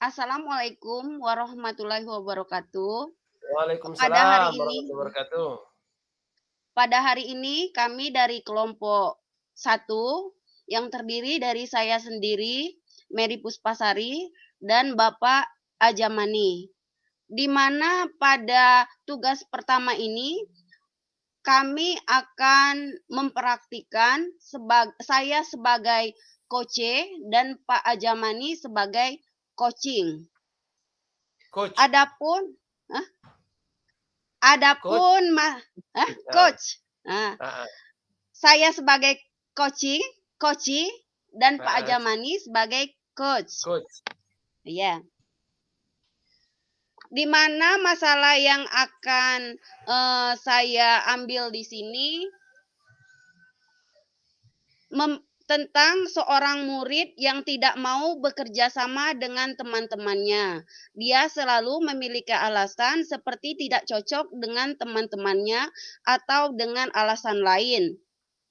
Assalamualaikum warahmatullahi wabarakatuh. Pada hari Waalaikumsalam ini warahmatullahi wabarakatuh. pada hari ini kami dari kelompok satu yang terdiri dari saya sendiri, Mary Puspasari, dan Bapak Ajamani. Di mana pada tugas pertama ini kami akan mempraktikkan saya sebagai coach dan Pak Ajamani sebagai coaching. Coach, Adapun coach, Adapun ah, coach. Nah, ah, saya sebagai coach dan Pak ah, Ajamani sebagai coach. coach. Ya. Di mana masalah yang akan saya ambil di sini tentang seorang murid yang tidak mau bekerja sama dengan teman-temannya. Dia selalu memiliki alasan seperti tidak cocok dengan teman-temannya atau dengan alasan lain.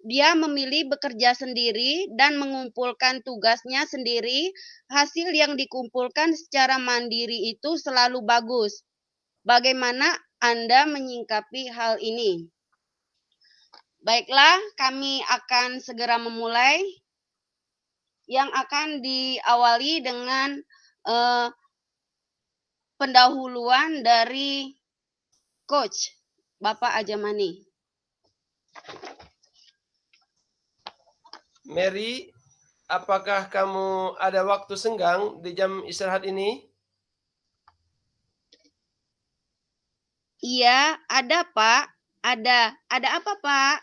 Dia memilih bekerja sendiri dan mengumpulkan tugasnya sendiri. Hasil yang dikumpulkan secara mandiri itu selalu bagus. Bagaimana Anda menyikapi hal ini? Baiklah, kami akan segera memulai yang akan diawali dengan pendahuluan dari coach Bapak Ajamani. Mary, apakah kamu ada waktu senggang di jam istirahat ini? Iya, ada Pak. Ada apa Pak?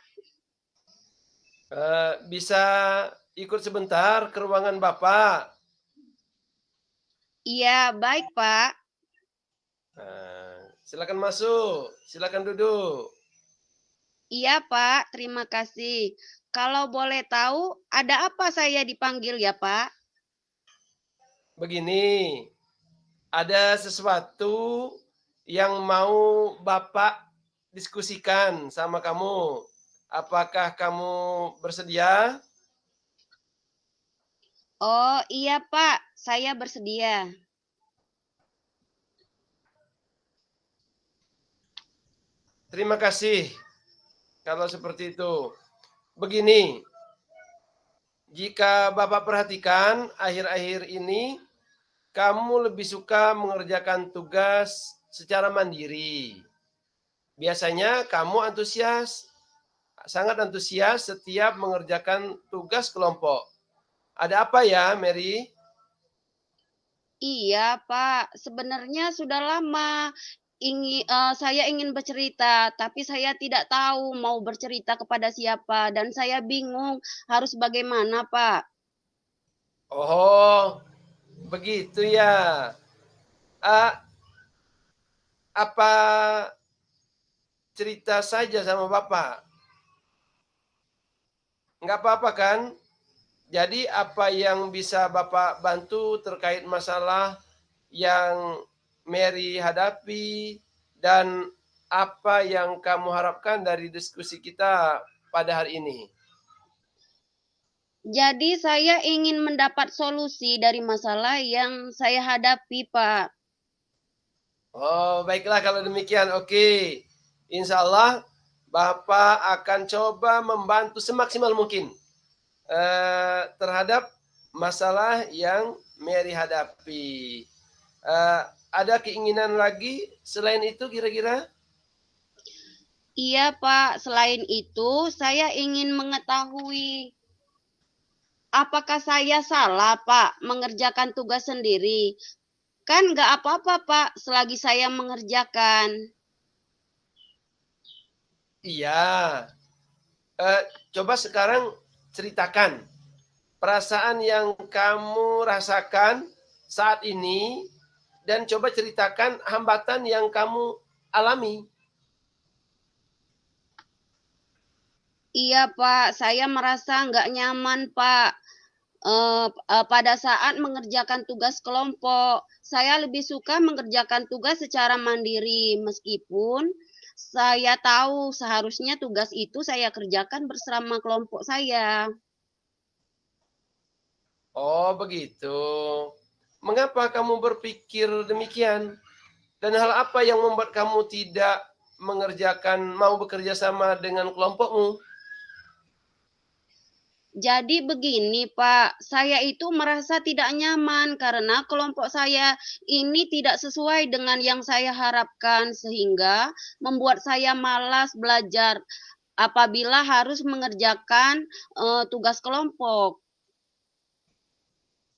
Bisa ikut sebentar ke ruangan Bapak? Iya, baik Pak. Silakan masuk, silakan duduk. Iya Pak, terima kasih. Kalau boleh tahu, ada apa saya dipanggil ya Pak? Begini, ada sesuatu yang mau Bapak diskusikan sama kamu. Apakah kamu bersedia? Oh iya Pak, saya bersedia. Terima kasih kalau seperti itu. Begini, jika Bapak perhatikan akhir-akhir ini, kamu lebih suka mengerjakan tugas secara mandiri. Biasanya kamu sangat antusias setiap mengerjakan tugas kelompok. Ada apa ya, Mary? Iya Pak, sebenarnya sudah lama saya ingin bercerita, tapi saya tidak tahu mau bercerita kepada siapa dan saya bingung harus bagaimana Pak. Oh, begitu ya. Ah, apa cerita saja sama Bapak? Nggak apa-apa kan? Jadi apa yang bisa Bapak bantu terkait masalah yang Mary hadapi dan apa yang kamu harapkan dari diskusi kita pada hari ini? Jadi saya ingin mendapat solusi dari masalah yang saya hadapi Pak. Oh, baiklah kalau demikian. Oke. Insya Allah Bapak akan coba membantu semaksimal mungkin terhadap masalah yang Mary hadapi. Ada keinginan lagi selain itu kira-kira? Iya Pak, selain itu saya ingin mengetahui apakah saya salah Pak mengerjakan tugas sendiri? Kan nggak apa-apa Pak selagi saya mengerjakan. Iya. Coba sekarang ceritakan perasaan yang kamu rasakan saat ini dan coba ceritakan hambatan yang kamu alami. Iya Pak, saya merasa nggak nyaman Pak. Pada saat mengerjakan tugas kelompok, saya lebih suka mengerjakan tugas secara mandiri meskipun saya tahu seharusnya tugas itu saya kerjakan bersama kelompok saya. Oh, begitu. Mengapa kamu berpikir demikian? Dan hal apa yang membuat kamu tidak mau bekerja sama dengan kelompokmu? Jadi begini, Pak, saya itu merasa tidak nyaman karena kelompok saya ini tidak sesuai dengan yang saya harapkan, sehingga membuat saya malas belajar apabila harus mengerjakan tugas kelompok.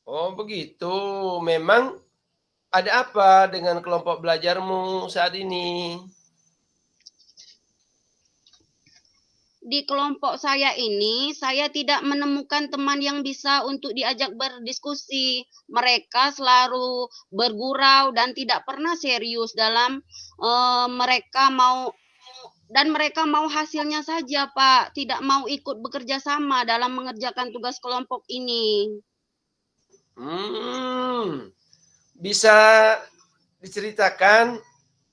Oh, begitu. Memang ada apa dengan kelompok belajarmu saat ini? Di kelompok saya ini, saya tidak menemukan teman yang bisa untuk diajak berdiskusi. Mereka selalu bergurau dan tidak pernah serius dalam mereka mau hasilnya saja, Pak. Tidak mau ikut bekerja sama dalam mengerjakan tugas kelompok ini. Hmm, bisa diceritakan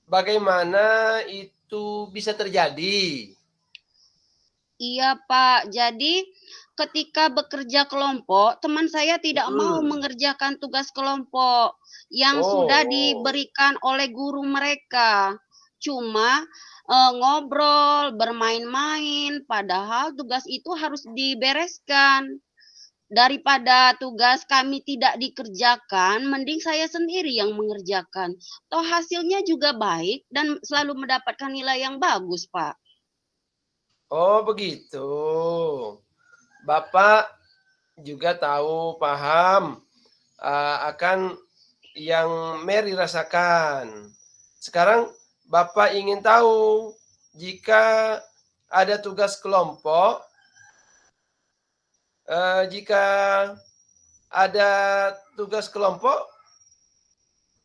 bagaimana itu bisa terjadi? Iya, Pak. Jadi, ketika bekerja kelompok, teman saya tidak mau Mhm. mengerjakan tugas kelompok yang sudah Oh, diberikan oleh guru mereka. Cuma ngobrol, bermain-main, padahal tugas itu harus dibereskan. Daripada tugas kami tidak dikerjakan, mending saya sendiri yang mengerjakan. Toh hasilnya juga baik dan selalu mendapatkan nilai yang bagus, Pak. oh begitu. Bapak juga tahu, paham, akan yang Mary rasakan. Sekarang Bapak ingin tahu, jika ada tugas kelompok, jika ada tugas kelompok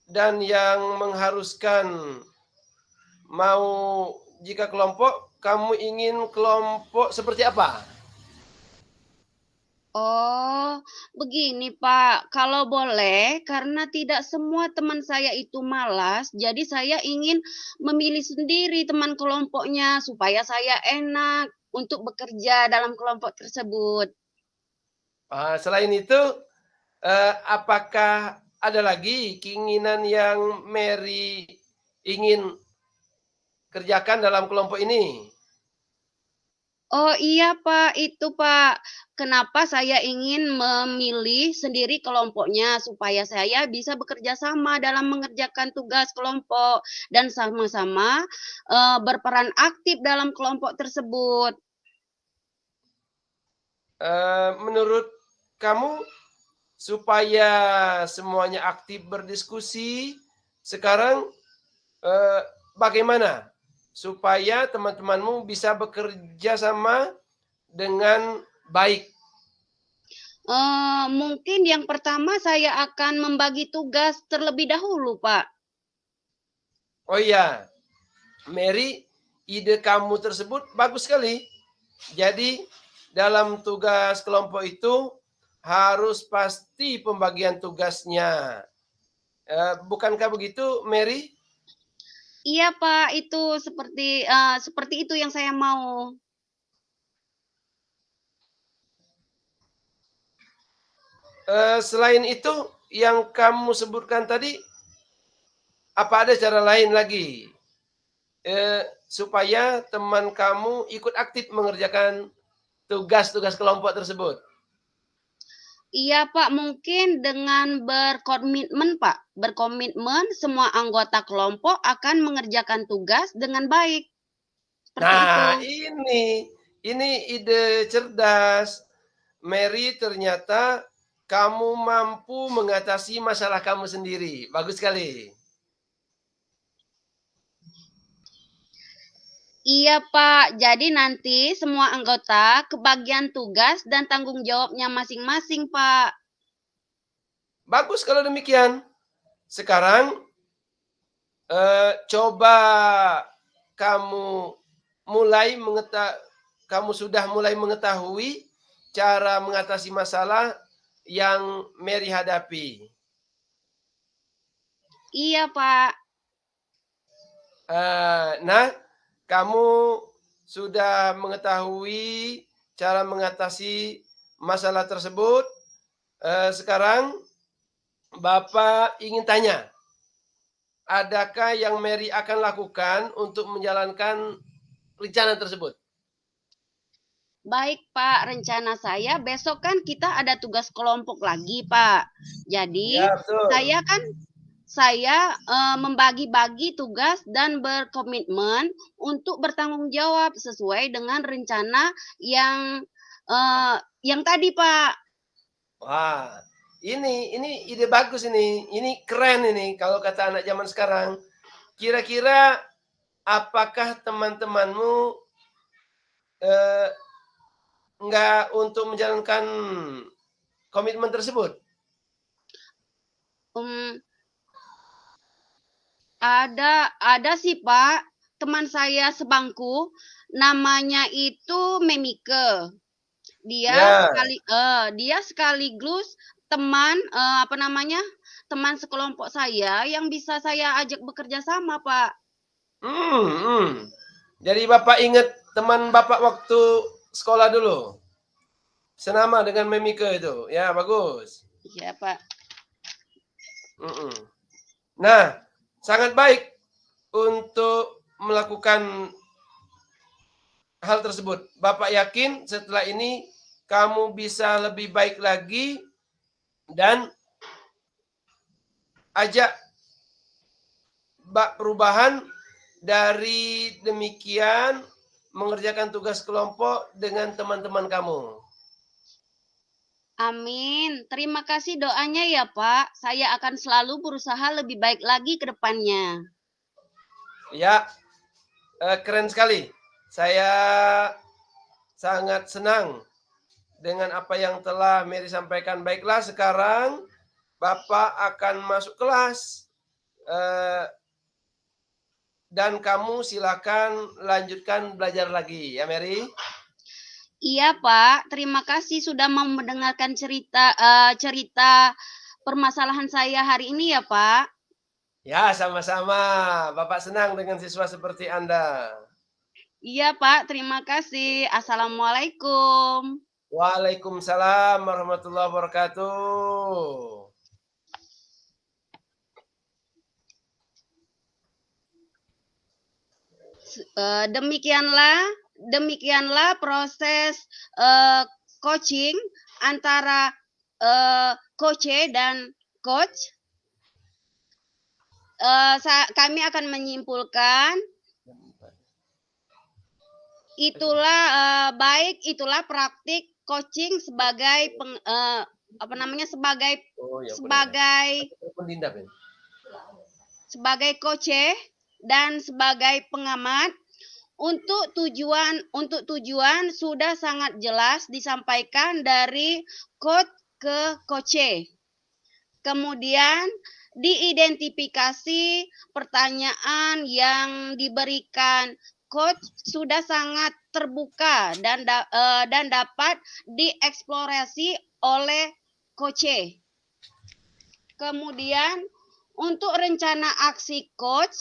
dan yang mengharuskan mau jika kelompok, kamu ingin kelompok seperti apa? Oh, begini Pak, kalau boleh, karena tidak semua teman saya itu malas, jadi saya ingin memilih sendiri teman kelompoknya supaya saya enak untuk bekerja dalam kelompok tersebut. Selain itu, apakah ada lagi keinginan yang Mary ingin kerjakan dalam kelompok ini? Oh iya Pak, itu Pak. Kenapa saya ingin memilih sendiri kelompoknya supaya saya bisa bekerja sama dalam mengerjakan tugas kelompok dan sama-sama berperan aktif dalam kelompok tersebut. Menurut kamu, supaya semuanya aktif berdiskusi, sekarang, eee, bagaimana supaya teman-temanmu bisa bekerja sama dengan baik? Mungkin yang pertama saya akan membagi tugas terlebih dahulu, Pak. Oh iya, Mary, ide kamu tersebut bagus sekali. Jadi dalam tugas kelompok itu harus pasti pembagian tugasnya. Bukankah begitu, Mary? Iya, Pak, itu seperti itu yang saya mau. Selain itu yang kamu sebutkan tadi, apa ada cara lain lagi, supaya teman kamu ikut aktif mengerjakan tugas-tugas kelompok tersebut? Iya, Pak, mungkin dengan berkomitmen, Pak. Berkomitmen semua anggota kelompok akan mengerjakan tugas dengan baik, seperti itu. Nah, ini ide cerdas. Mary, ternyata kamu mampu mengatasi masalah kamu sendiri. Bagus sekali. Iya, Pak. Jadi nanti semua anggota kebagian tugas dan tanggung jawabnya masing-masing, Pak. Bagus kalau demikian. Sekarang, coba kamu mulai kamu sudah mulai mengetahui cara mengatasi masalah yang Mary hadapi. Iya, Pak. Nah, kamu sudah mengetahui cara mengatasi masalah tersebut. Sekarang Bapak ingin tanya, adakah yang Mary akan lakukan untuk menjalankan rencana tersebut? Baik, Pak, rencana saya besok kan kita ada tugas kelompok lagi, Pak. Jadi, Ya, betul. saya membagi-bagi tugas dan berkomitmen untuk bertanggung jawab sesuai dengan rencana yang tadi, Pak. Wah, ini ide bagus ini. Ini keren ini kalau kata anak zaman sekarang. Kira-kira apakah teman-temanmu, eee, enggak untuk menjalankan komitmen tersebut? Mmm, ada sih, Pak, teman saya sebangku, namanya itu Memike. Ya, Dia sekaligus teman, apa namanya, teman sekelompok saya yang bisa saya ajak bekerja sama, Pak. mhm. Jadi Bapak ingat teman Bapak waktu sekolah dulu? Senama dengan Memike itu? Ya, bagus. Iya, Pak. Mhm. Nah, sangat baik untuk melakukan hal tersebut. Bapak yakin setelah ini kamu bisa lebih baik lagi dan ajak perubahan dari demikian mengerjakan tugas kelompok dengan teman-teman kamu. Amin. Terima kasih doanya ya, Pak. Saya akan selalu berusaha lebih baik lagi ke depannya. Ya, keren sekali. Saya sangat senang dengan apa yang telah Mary sampaikan. Baiklah, sekarang Bapak akan masuk kelas, eee, dan kamu silakan lanjutkan belajar lagi ya, Mary. Iya, Pak. Terima kasih sudah mau mendengarkan cerita permasalahan saya hari ini ya, Pak. Ya, sama-sama. Bapak senang dengan siswa seperti Anda. Iya, Pak. Terima kasih. Assalamualaikum. Waalaikumsalam warahmatullahi wabarakatuh. Demikianlah proses, eee, coaching antara, coach dan coach. Kami akan menyimpulkan itulah praktik coaching sebagai Oh, ya boleh. sebagai Telepon Dinda, Ben. sebagai coach dan sebagai pengamat. Untuk tujuan sudah sangat jelas disampaikan dari coach ke coach. Kemudian diidentifikasi pertanyaan yang diberikan coach sudah sangat terbuka dan dapat dieksplorasi oleh coach. Kemudian untuk rencana aksi coach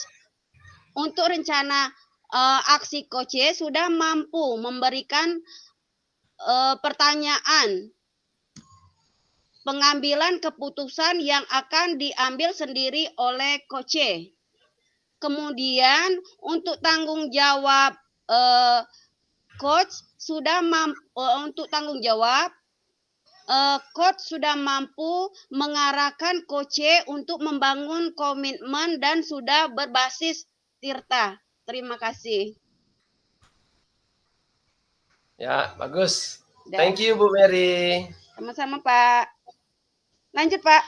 sudah mampu memberikan pertanyaan pengambilan keputusan yang akan diambil sendiri oleh coach. Kemudian untuk tanggung jawab coach sudah mampu mengarahkan coach untuk membangun komitmen dan sudah berbasis Tirta. Terima kasih. Ya, bagus. Dan Thank you, Bu Mary. sama-sama, Pak. Lanjut, Pak.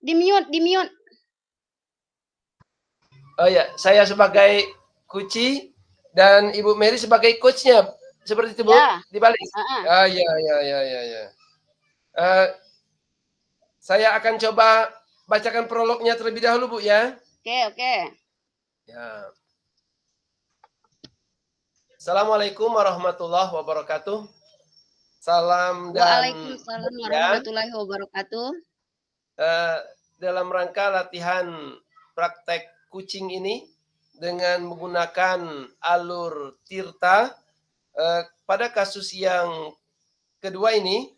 Di-mute. Oh ya, saya sebagai Kuci dan Ibu Mary sebagai coach-nya. Seperti itu, Bu? Ya. Dibalik? Heeh. Ah, ya. Saya akan coba bacakan prolognya terlebih dahulu, Bu, ya. Oke. Ya. Assalamualaikum warahmatullahi wabarakatuh. Salam dan Waalaikumsalam pengertian. warahmatullahi wabarakatuh. Dalam rangka latihan praktek kucing ini dengan menggunakan alur Tirta, pada kasus yang kedua ini,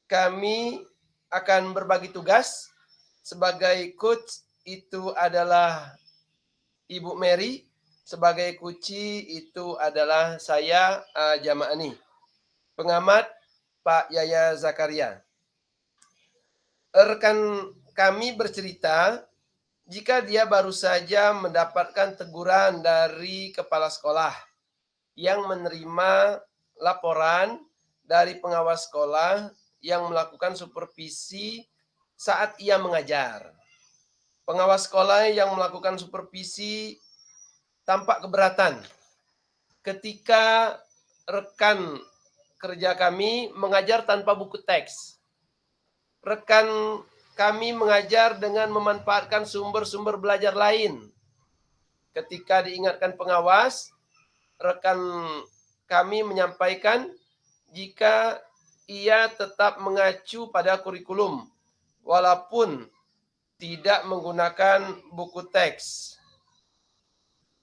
kami akan berbagi tugas. Sebagai coach itu adalah Ibu Mary, sebagai kuci itu adalah saya, Jamaani. Pengamat Pak Yaya Zakaria. Rekan kami bercerita jika dia baru saja mendapatkan teguran dari kepala sekolah yang menerima laporan dari pengawas sekolah yang melakukan supervisi saat ia mengajar. Pengawas sekolah yang melakukan supervisi tampak keberatan ketika rekan kerja kami mengajar tanpa buku teks. Rekan kami mengajar dengan memanfaatkan sumber-sumber belajar lain. Ketika diingatkan pengawas, rekan kami menyampaikan jika ia tetap mengacu pada kurikulum, walaupun tidak menggunakan buku teks.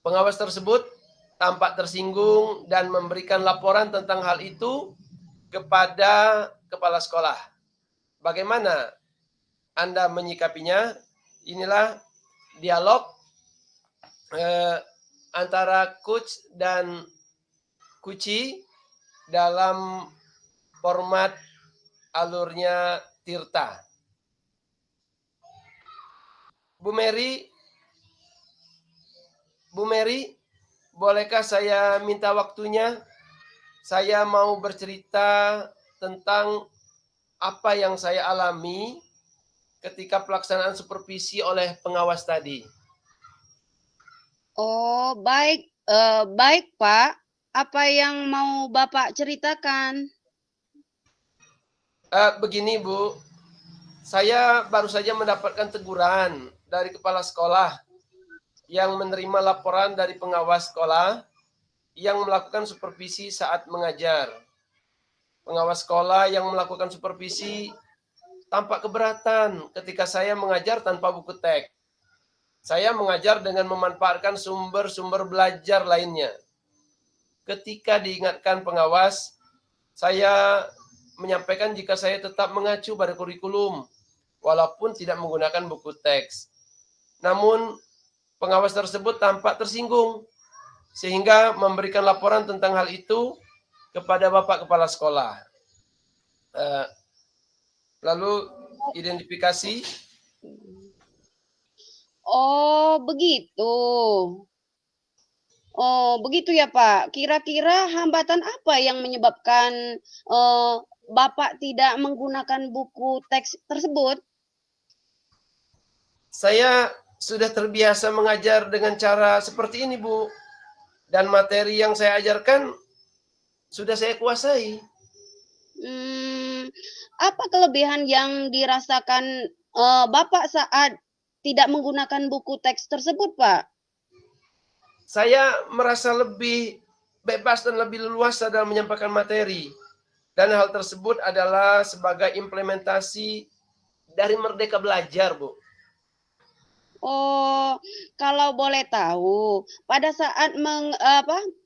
Pengawas tersebut tampak tersinggung dan memberikan laporan tentang hal itu kepada kepala sekolah. Bagaimana Anda menyikapinya? Inilah dialog antara coach dan kuci dalam format alurnya Tirta. Bu Mary, bolehkah saya minta waktunya? Saya mau bercerita tentang apa yang saya alami ketika pelaksanaan supervisi oleh pengawas tadi. Oh, baik, baik Pak. Apa yang mau Bapak ceritakan? Begini Bu, saya baru saja mendapatkan teguran dari kepala sekolah yang menerima laporan dari pengawas sekolah yang melakukan supervisi saat mengajar. Pengawas sekolah yang melakukan supervisi tampak keberatan ketika saya mengajar tanpa buku teks. Saya mengajar dengan memanfaatkan sumber-sumber belajar lainnya. Ketika diingatkan pengawas, saya menyampaikan jika saya tetap mengacu pada kurikulum, walaupun tidak menggunakan buku teks. Namun, pengawas tersebut tampak tersinggung, sehingga memberikan laporan tentang hal itu kepada Bapak Kepala Sekolah. Lalu identifikasi. Oh, begitu. Oh, begitu ya Pak. Kira-kira hambatan apa yang menyebabkan Bapak tidak menggunakan buku teks tersebut? Saya sudah terbiasa mengajar dengan cara seperti ini, Bu. Dan materi yang saya ajarkan sudah saya kuasai. Apa kelebihan yang dirasakan Bapak saat tidak menggunakan buku teks tersebut, Pak? Saya merasa lebih bebas dan lebih leluasa dalam menyampaikan materi. Dan hal tersebut adalah sebagai implementasi dari Merdeka Belajar, Bu. Oh, kalau boleh tahu, pada saat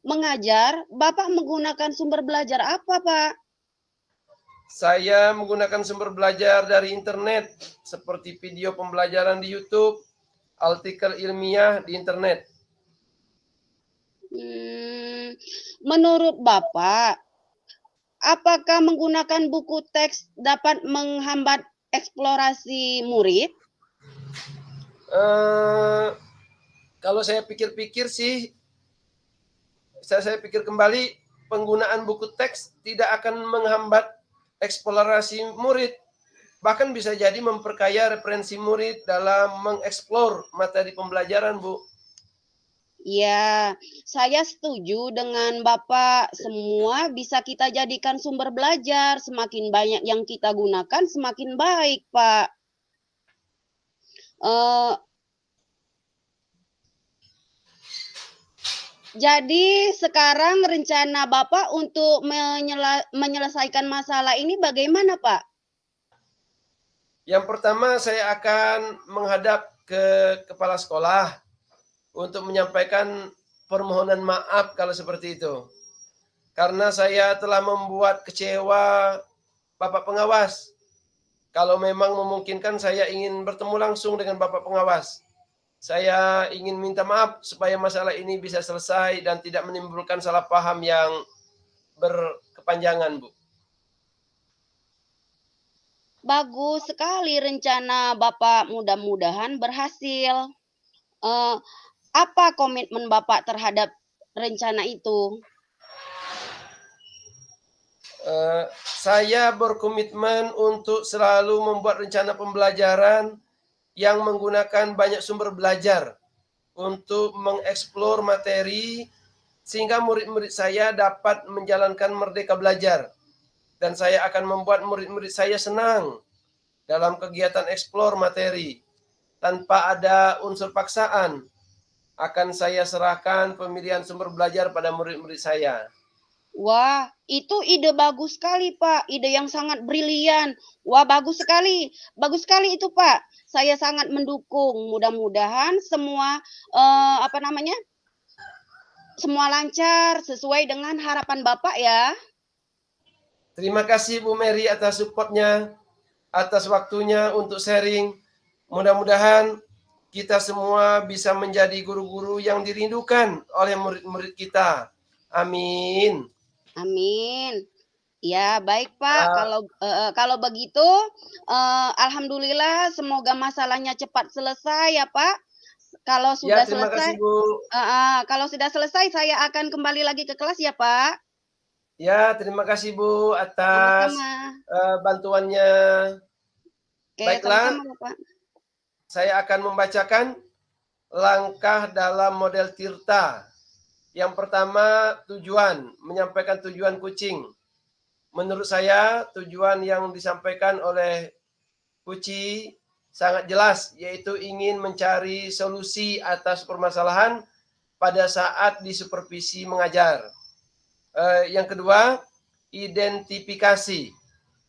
mengajar, Bapak menggunakan sumber belajar apa, Pak? Saya menggunakan sumber belajar dari internet, seperti video pembelajaran di YouTube, artikel ilmiah di internet. Menurut Bapak, apakah menggunakan buku teks dapat menghambat eksplorasi murid? Kalau saya pikir-pikir sih, saya pikir kembali, penggunaan buku teks tidak akan menghambat eksplorasi murid. Bahkan bisa jadi memperkaya referensi murid dalam mengeksplor materi pembelajaran, Bu. Ya, saya setuju dengan Bapak. Semua bisa kita jadikan sumber belajar. Semakin banyak yang kita gunakan, semakin baik, Pak. Jadi sekarang rencana Bapak untuk menyelesaikan masalah ini bagaimana, Pak? Yang pertama, saya akan menghadap ke kepala sekolah untuk menyampaikan permohonan maaf kalau seperti itu. karena saya telah membuat kecewa Bapak pengawas. Kalau memang memungkinkan saya ingin bertemu langsung dengan Bapak pengawas. Saya ingin minta maaf supaya masalah ini bisa selesai dan tidak menimbulkan salah paham yang berkepanjangan, Bu. Bagus sekali rencana Bapak, mudah-mudahan berhasil. Apa komitmen Bapak terhadap rencana itu? Saya berkomitmen untuk selalu membuat rencana pembelajaran yang menggunakan banyak sumber belajar untuk mengeksplor materi sehingga murid-murid saya dapat menjalankan merdeka belajar. Dan saya akan membuat murid-murid saya senang dalam kegiatan eksplor materi tanpa ada unsur paksaan. Akan saya serahkan pemilihan sumber belajar pada murid-murid saya. Wah, itu ide bagus sekali, Pak. Ide yang sangat brilian. Wah, bagus sekali. Bagus sekali itu, Pak. Saya sangat mendukung. Mudah-mudahan semua semua lancar sesuai dengan harapan Bapak ya. Terima kasih Bu Mary atas supportnya, atas waktunya untuk sharing. Mudah-mudahan kita semua bisa menjadi guru-guru yang dirindukan oleh murid-murid kita. Amin. Amin. Ya, baik Pak. Kalau begitu, alhamdulillah semoga masalahnya cepat selesai ya Pak. Kalau sudah terima selesai, kasih Bu. kalau sudah selesai saya akan kembali lagi ke kelas ya Pak. Ya, terima kasih Bu atas Sama-sama. bantuannya. Oke, Baiklah, sama-sama Pak. saya akan membacakan langkah dalam model Tirta. Yang pertama, tujuan, menyampaikan tujuan kucing. Menurut saya, tujuan yang disampaikan oleh Kuci sangat jelas, yaitu ingin mencari solusi atas permasalahan pada saat disupervisi mengajar. Yang kedua, identifikasi,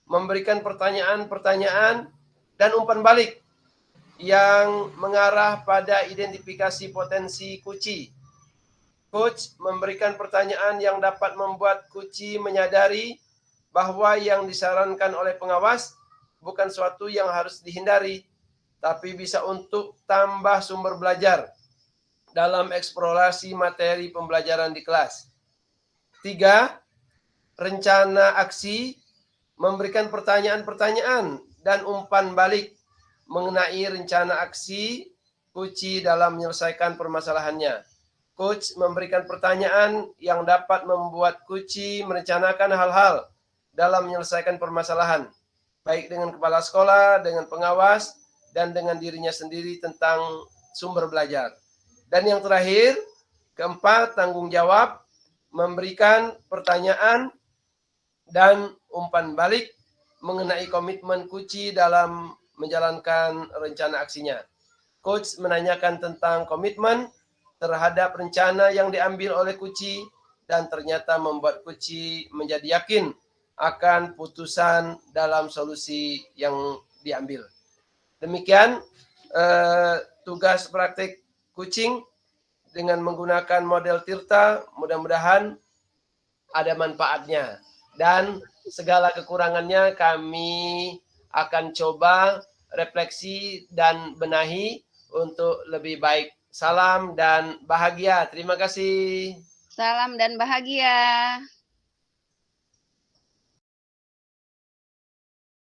memberikan pertanyaan-pertanyaan dan umpan balik yang mengarah pada identifikasi potensi Kuci. Coach memberikan pertanyaan yang dapat membuat Kuci menyadari bahwa yang disarankan oleh pengawas bukan suatu yang harus dihindari, tapi bisa untuk tambah sumber belajar dalam eksplorasi materi pembelajaran di kelas. 3. Rencana aksi, memberikan pertanyaan-pertanyaan dan umpan balik mengenai rencana aksi Kuci dalam menyelesaikan permasalahannya. Coach memberikan pertanyaan yang dapat membuat Kuci merencanakan hal-hal dalam menyelesaikan permasalahan, baik dengan kepala sekolah, dengan pengawas, dan dengan dirinya sendiri tentang sumber belajar. Dan yang terakhir, keempat, tanggung jawab, memberikan pertanyaan dan umpan balik mengenai komitmen Kuci dalam menjalankan rencana aksinya. Coach menanyakan tentang komitmen terhadap rencana yang diambil oleh Kuci dan ternyata membuat Kuci menjadi yakin akan putusan dalam solusi yang diambil. Demikian tugas praktik kucing dengan menggunakan model Tirta, mudah-mudahan ada manfaatnya. Dan segala kekurangannya kami akan coba refleksi dan benahi untuk lebih baik. Salam dan bahagia. Terima kasih. Salam dan bahagia.